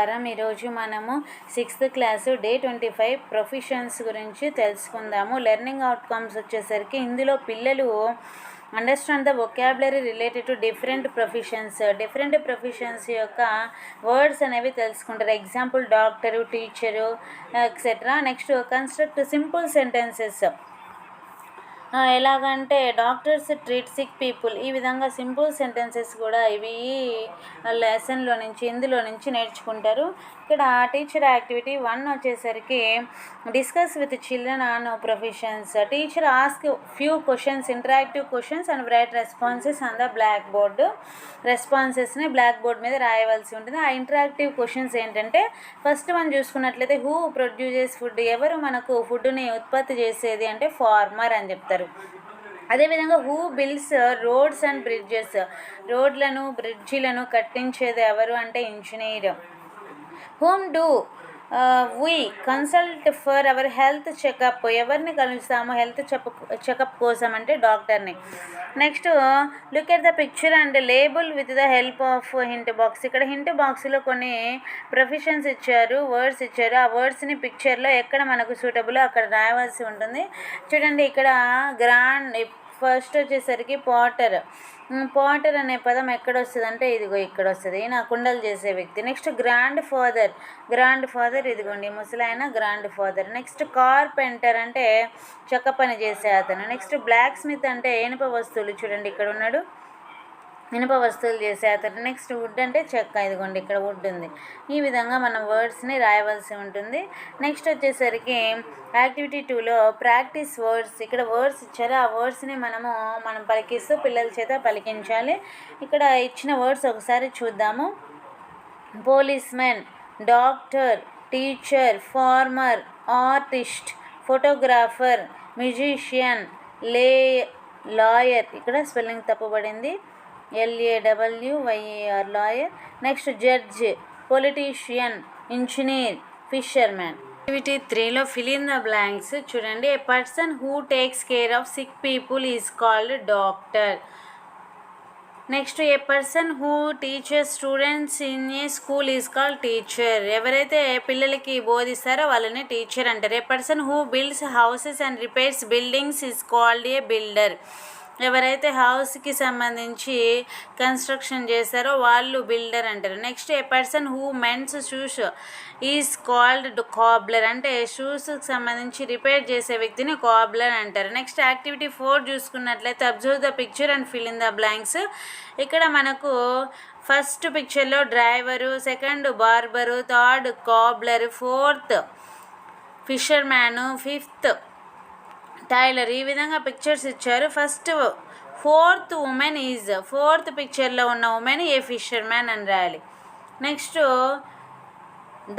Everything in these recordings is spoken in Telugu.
ఈరోజు మనము 6th క్లాసు డే 25 ప్రొఫెషన్స్ గురించి తెలుసుకుందాము. లెర్నింగ్ అవుట్కమ్స్ వచ్చేసరికి ఇందులో పిల్లలు understand the vocabulary related to different professions యొక్క వర్డ్స్ అనేవి తెలుసుకుంటారు. Example doctor, teacher etcetera. Next construct simple sentences. ఎలాగంటే డాక్టర్స్ ట్రీట్ సిక్ పీపుల్, ఈ విధంగా సింపుల్ సెంటెన్సెస్ కూడా ఇవి ఇందులో నుంచి నేర్చుకుంటారు. ఇక్కడ టీచర్ యాక్టివిటీ 1 వచ్చేసరికి discuss with children on professions. Teacher ask few questions, interactive questions and write responses on the black board. రెస్పాన్సెస్ని బ్లాక్ బోర్డ్ మీద రాయవలసి ఉంటుంది. ఆ ఇంటరాక్టివ్ క్వశ్చన్స్ ఏంటంటే ఫస్ట్ వన్ చూసుకున్నట్లయితే హూ ప్రొడ్యూసెస్ ఫుడ్, ఎవరు మనకు ఫుడ్ని ఉత్పత్తి చేసేది అంటే ఫార్మర్ అని చెప్తారు. అదేవిధంగా who builds roads and bridges, రోడ్లను బ్రిడ్జిలను కట్టించేది ఎవరు అంటే engineer. Whom do we consult for our health checkup, ఎవరిని కలుస్తామో హెల్త్ చెకప్ కోసం అంటే డాక్టర్ని. Next look at the picture and label with the help of hint box. ఇక్కడ హింట్ బాక్స్లో కొన్ని ప్రొఫెషన్స్ ఇచ్చారు, వర్డ్స్ ఇచ్చారు. ఆ వర్డ్స్ని పిక్చర్లో ఎక్కడ మనకు సూటబుల్ అక్కడ రాయవలసి ఉంటుంది. చూడండి ఇక్కడ ఫస్ట్ వచ్చేసరికి పాటర్ అనే పదం ఎక్కడ వస్తుంది అంటే ఇదిగో ఇక్కడ వస్తుంది, నా కుండలు చేసే వ్యక్తి. నెక్స్ట్ గ్రాండ్ ఫాదర్ ఇదిగోండి ముసలాయన గ్రాండ్ ఫాదర్. నెక్స్ట్ కార్పెంటర్ అంటే చెక్క పని చేసే అతను. నెక్స్ట్ బ్లాక్ స్మిత్ అంటే ఇనుప వస్తువులు, చూడండి ఇక్కడ ఉన్నాడు, ఇనుప వస్తువులు చేసే అతను. నెక్స్ట్ వుడ్ అంటే చెక్క, ఇదిగోండి ఇక్కడ వుడ్ ఉంది. ఈ విధంగా మనం వర్డ్స్ని రాయవలసి ఉంటుంది. నెక్స్ట్ వచ్చేసరికి యాక్టివిటీ 2లో ప్రాక్టీస్ వర్డ్స్. ఇక్కడ వర్డ్స్ ఇచ్చారు, ఆ వర్డ్స్ని మనం పలికిస్తూ పిల్లల చేత పలికించాలి. ఇక్కడ ఇచ్చిన వర్డ్స్ ఒకసారి చూద్దాము. Policemen, doctor, teacher, farmer, artist, photographer, musician, lawyer, ఇక్కడ స్పెల్లింగ్ తప్పుపడింది, LAWYER lawyer. Next judge, politician, engineer, fisherman. Activity 3లో ఫిల్ ఇన్ ద బ్లాంక్స్. చూడండి, a person who takes care of sick people is called doctor. Next a person who teachers students in a school is called teacher. ఎవరైతే పిల్లలకి బోధిస్తారో వాళ్ళని టీచర్ అంటారు. A person who builds houses and repairs buildings is called a builder. ఎవరైతే హౌస్కి సంబంధించి కన్స్ట్రక్షన్ చేస్తారో వాళ్ళు బిల్డర్ అంటారు. Next a person who mends shoes is called cobbler, అంటే షూస్కి సంబంధించి రిపేర్ చేసే వ్యక్తిని కాబ్లర్ అంటారు. నెక్స్ట్ యాక్టివిటీ 4 చూసుకున్నట్లయితే observe the picture and fill in the blanks. ఇక్కడ మనకు ఫస్ట్ పిక్చర్లో driver, second barber, third cobbler, fourth ఫిషర్మ్యాను, ఫిఫ్త్ టైలర్, ఈ విధంగా పిక్చర్స్ ఇచ్చారు. ఫోర్త్ పిక్చర్లో ఉన్న ఉమెన్ ఏ ఫిషర్మ్యాన్ అని రాయాలి. Next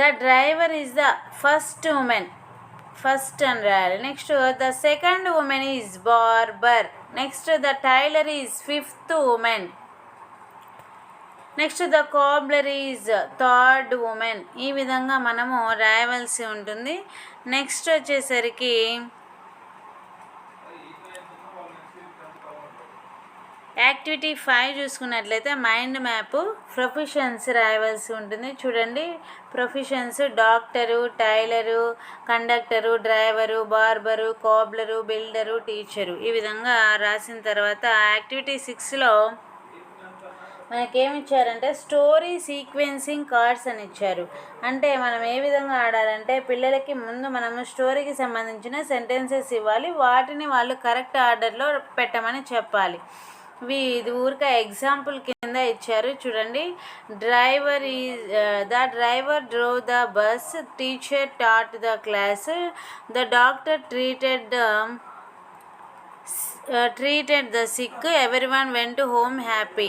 the driver is the first woman, first అని రాయాలి. Next the second woman is barber. Next the tailor is fifth woman. Next the cobbler is third woman. ఈ విధంగా మనము రాయవలసి ఉంటుంది. నెక్స్ట్ వచ్చేసరికి యాక్టివిటీ 5 చూసుకున్నట్లయితే మైండ్ మ్యాప్ ప్రొఫెషన్స్ రాయవలసి ఉంటుంది. చూడండి, professions doctor, tailor, conductor, driver, barber, cobbler, builder, teacher. ఈ విధంగా రాసిన తర్వాత యాక్టివిటీ 6లో మనకేమిచ్చారంటే స్టోరీ సీక్వెన్సింగ్ కార్డ్స్ అని ఇచ్చారు. అంటే మనం ఏ విధంగా ఆడాలంటే పిల్లలకి ముందు మనము స్టోరీకి సంబంధించిన సెంటెన్సెస్ ఇవ్వాలి, వాటిని వాళ్ళు కరెక్ట్ ఆర్డర్లో పెట్టమని చెప్పాలి. ఇది ఊరిక ఎగ్జాంపుల్ కింద ఇచ్చారు. చూడండి, the driver drove the bus, teacher taught the class, the doctor treated the sick, everyone went home happy.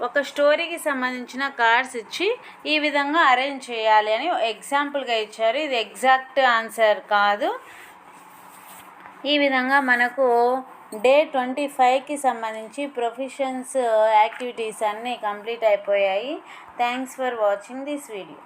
ఒక స్టోరీకి సంబంధించిన కార్డ్స్ ఇచ్చి ఈ విధంగా అరేంజ్ చేయాలి అని ఎగ్జాంపుల్గా ఇచ్చారు. ఇది ఎగ్జాక్ట్ ఆన్సర్ కాదు. ఈ విధంగా మనకు డే 25కి సంబంధించి ప్రొఫెషన్స్ యాక్టివిటీస్ అన్నీ కంప్లీట్ అయిపోయాయి. Thanks for watching this video.